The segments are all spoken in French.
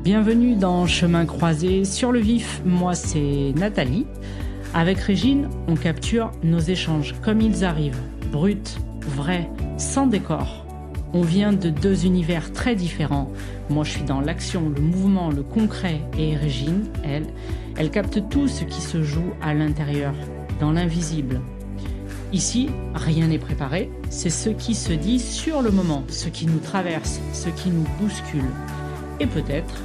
Bienvenue dans Chemin croisé sur le vif, moi c'est Nathalie. Avec Régine, on capture nos échanges comme ils arrivent, bruts, vrais, sans décor. On vient de deux univers très différents. Moi je suis dans l'action, le mouvement, le concret et Régine, elle capte tout ce qui se joue à l'intérieur, dans l'invisible. Ici, rien n'est préparé, c'est ce qui se dit sur le moment, ce qui nous traverse, ce qui nous bouscule. Et peut-être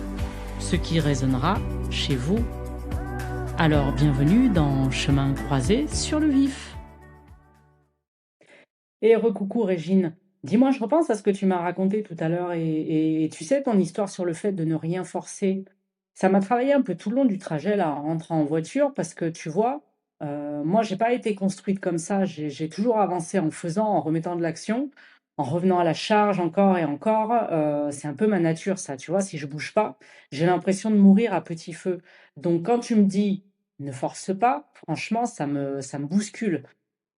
ce qui résonnera chez vous. Alors bienvenue dans Chemin croisé sur le vif. Et recoucou Régine, dis-moi, je repense à ce que tu m'as raconté tout à l'heure et tu sais ton histoire sur le fait de ne rien forcer. Ça m'a travaillé un peu tout le long du trajet là, en rentrant en voiture parce que tu vois, moi j'ai pas été construite comme ça, j'ai toujours avancé en faisant, en remettant de l'action, en revenant à la charge encore et encore. C'est un peu ma nature ça, tu vois, si je bouge pas, j'ai l'impression de mourir à petit feu. Donc quand tu me dis ne force pas, franchement ça me bouscule.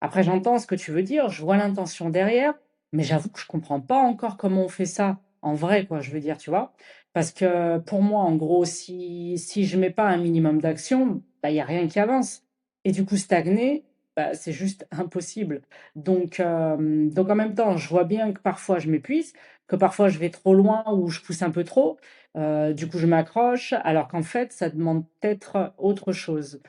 Après, j'entends ce que tu veux dire, je vois l'intention derrière, mais j'avoue que je comprends pas encore comment on fait ça en vrai, quoi, je veux dire, tu vois. Parce que pour moi, en gros, si je mets pas un minimum d'action, bah, il y a rien qui avance. Et du coup, stagner, bah, c'est juste impossible. Donc en même temps, je vois bien que parfois je m'épuise, que parfois je vais trop loin ou je pousse un peu trop. Du coup, je m'accroche, alors qu'en fait, ça demande peut-être autre chose.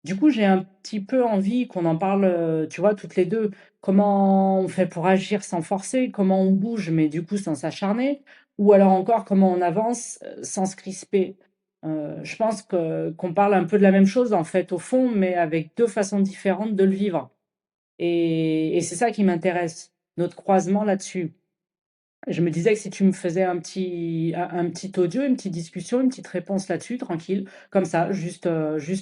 Du coup, j'ai un petit peu envie qu'on en parle, tu vois, toutes les 2. Comment on fait pour agir sans forcer? Comment on bouge, mais du coup sans s'acharner? Ou alors encore, comment on avance, sans se crisper? Je pense que qu'on parle un peu de la même chose, en fait, au fond, mais avec 2 façons différentes de le vivre et c'est ça qui m'intéresse, notre croisement là-dessus. Je me disais que si tu me faisais un petit audio, une petite discussion, une petite réponse là-dessus, tranquille, comme ça, juste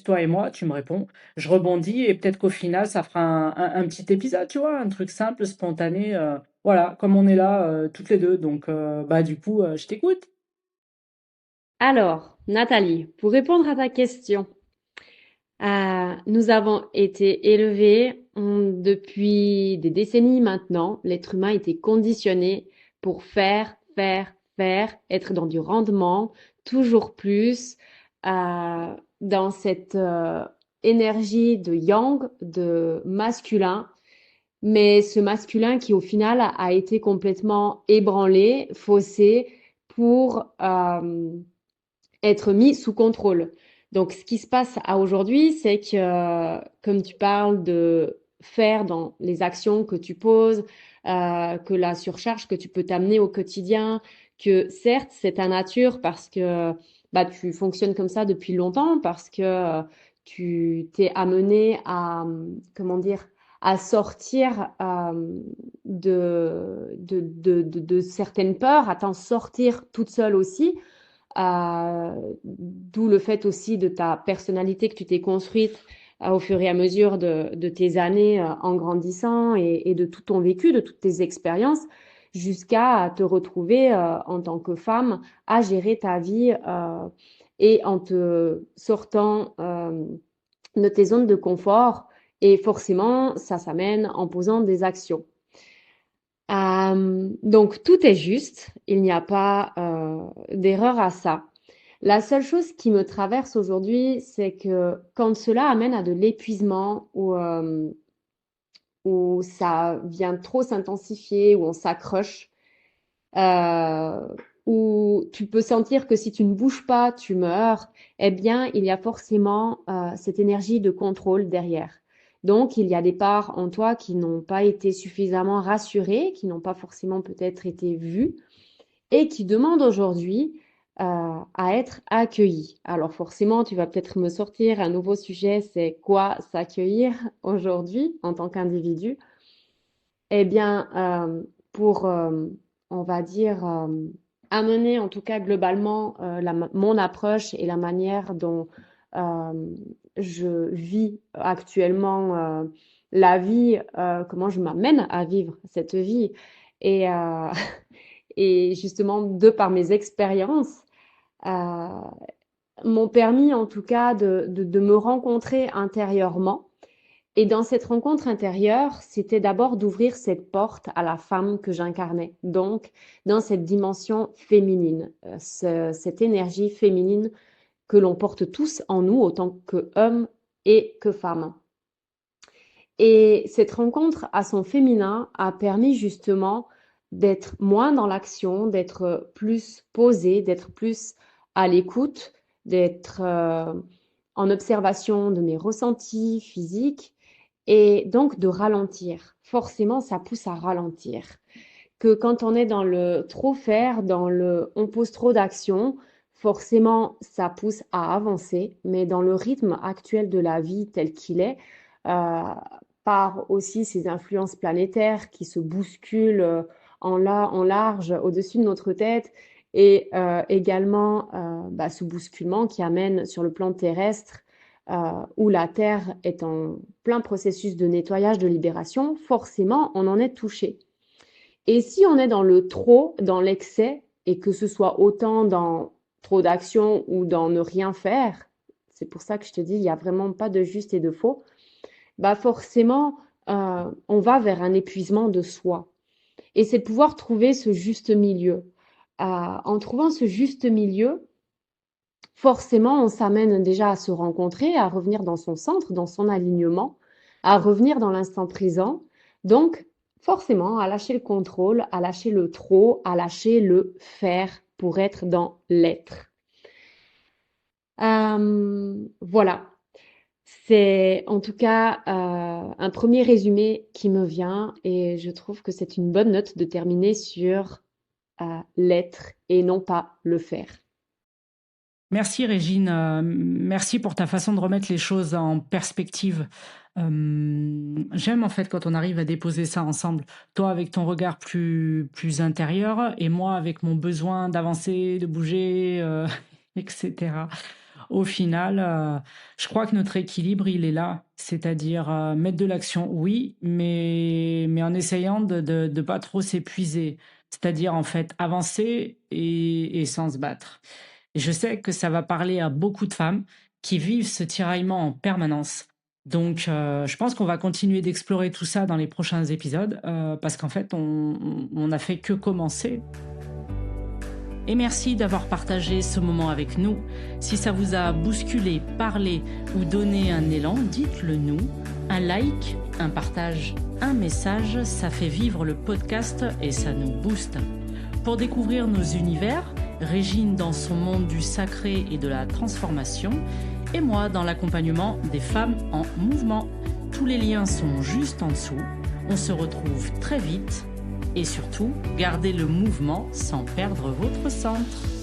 toi et moi, tu me réponds, je rebondis et peut-être qu'au final, ça fera un petit épisode, tu vois, un truc simple, spontané, voilà, comme on est là toutes les deux. Donc, bah, du coup, je t'écoute. Alors, Nathalie, pour répondre à ta question, nous avons été élevés depuis des décennies maintenant. L'être humain a été conditionné pour faire, être dans du rendement, toujours plus, dans cette énergie de yang, de masculin. Mais ce masculin qui, au final, a été complètement ébranlé, faussé pour être mis sous contrôle. Donc, ce qui se passe à aujourd'hui, c'est que, comme tu parles de faire dans les actions que tu poses, que la surcharge que tu peux t'amener au quotidien, que certes, c'est ta nature parce que bah, tu fonctionnes comme ça depuis longtemps, parce que tu t'es amené à, comment dire, à sortir de certaines peurs, à t'en sortir toute seule aussi. D'où le fait aussi de ta personnalité que tu t'es construite au fur et à mesure de tes années en grandissant et de tout ton vécu, de toutes tes expériences, jusqu'à te retrouver en tant que femme à gérer ta vie et en te sortant de tes zones de confort. Et forcément, ça s'amène en posant des actions. Donc tout est juste, il n'y a pas d'erreur à ça. La seule chose qui me traverse aujourd'hui, c'est que quand cela amène à de l'épuisement où ça vient trop s'intensifier, où on s'accroche, euh, où tu peux sentir que si tu ne bouges pas, tu meurs, eh bien, il y a forcément cette énergie de contrôle derrière. Donc, il y a des parts en toi qui n'ont pas été suffisamment rassurées, qui n'ont pas forcément peut-être été vues et qui demandent aujourd'hui à être accueillies. Alors forcément, tu vas peut-être me sortir un nouveau sujet, c'est quoi s'accueillir aujourd'hui en tant qu'individu? Eh bien, pour, on va dire, amener en tout cas globalement mon approche et la manière dont je vis actuellement la vie, comment je m'amène à vivre cette vie. Et, et justement, de par mes expériences, euh, m'ont permis en tout cas de me rencontrer intérieurement Et dans cette rencontre intérieure, c'était d'abord d'ouvrir cette porte à la femme que j'incarnais. Donc, dans cette dimension féminine, cette énergie féminine que l'on porte tous en nous, autant qu'hommes et que femmes. Et cette rencontre à son féminin a permis justement d'être moins dans l'action, d'être plus posée, d'être plus à l'écoute, d'être en observation de mes ressentis physiques et donc de ralentir. Forcément, ça pousse à ralentir. Que quand on est dans le trop faire, dans le on pose trop d'actions, forcément, ça pousse à avancer. Mais dans le rythme actuel de la vie tel qu'il est, euh, par aussi ces influences planétaires qui se bousculent en large au-dessus de notre tête et également ce bousculement qui amène sur le plan terrestre où la Terre est en plein processus de nettoyage, de libération, forcément, on en est touché. Et si on est dans le trop, dans l'excès, et que ce soit autant dans trop d'action ou dans ne rien faire, c'est pour ça que je te dis, il n'y a vraiment pas de juste et de faux, bah forcément, on va vers un épuisement de soi. Et c'est de pouvoir trouver ce juste milieu. En trouvant ce juste milieu, forcément, on s'amène déjà à se rencontrer, à revenir dans son centre, dans son alignement, à revenir dans l'instant présent. Donc, forcément, à lâcher le contrôle, à lâcher le trop, à lâcher le faire pour être dans l'être. Voilà. C'est en tout cas un premier résumé qui me vient et je trouve que c'est une bonne note de terminer sur l'être et non pas le faire. Merci Régine, merci pour ta façon de remettre les choses en perspective. J'aime en fait quand on arrive à déposer ça ensemble. Toi avec ton regard plus intérieur et moi avec mon besoin d'avancer, de bouger, etc. Au final, je crois que notre équilibre, il est là. C'est-à-dire mettre de l'action, oui, mais en essayant de ne pas trop s'épuiser. C'est-à-dire en fait avancer et sans se battre. Et je sais que ça va parler à beaucoup de femmes qui vivent ce tiraillement en permanence. Donc, je pense qu'on va continuer d'explorer tout ça dans les prochains épisodes parce qu'en fait, on n'a fait que commencer. Et merci d'avoir partagé ce moment avec nous. Si ça vous a bousculé, parlé ou donné un élan, dites-le nous. Un like, un partage, un message, ça fait vivre le podcast et ça nous booste. Pour découvrir nos univers, Régine dans son monde du sacré et de la transformation, et moi dans l'accompagnement des femmes en mouvement. Tous les liens sont juste en dessous. On se retrouve très vite et surtout, gardez le mouvement sans perdre votre centre.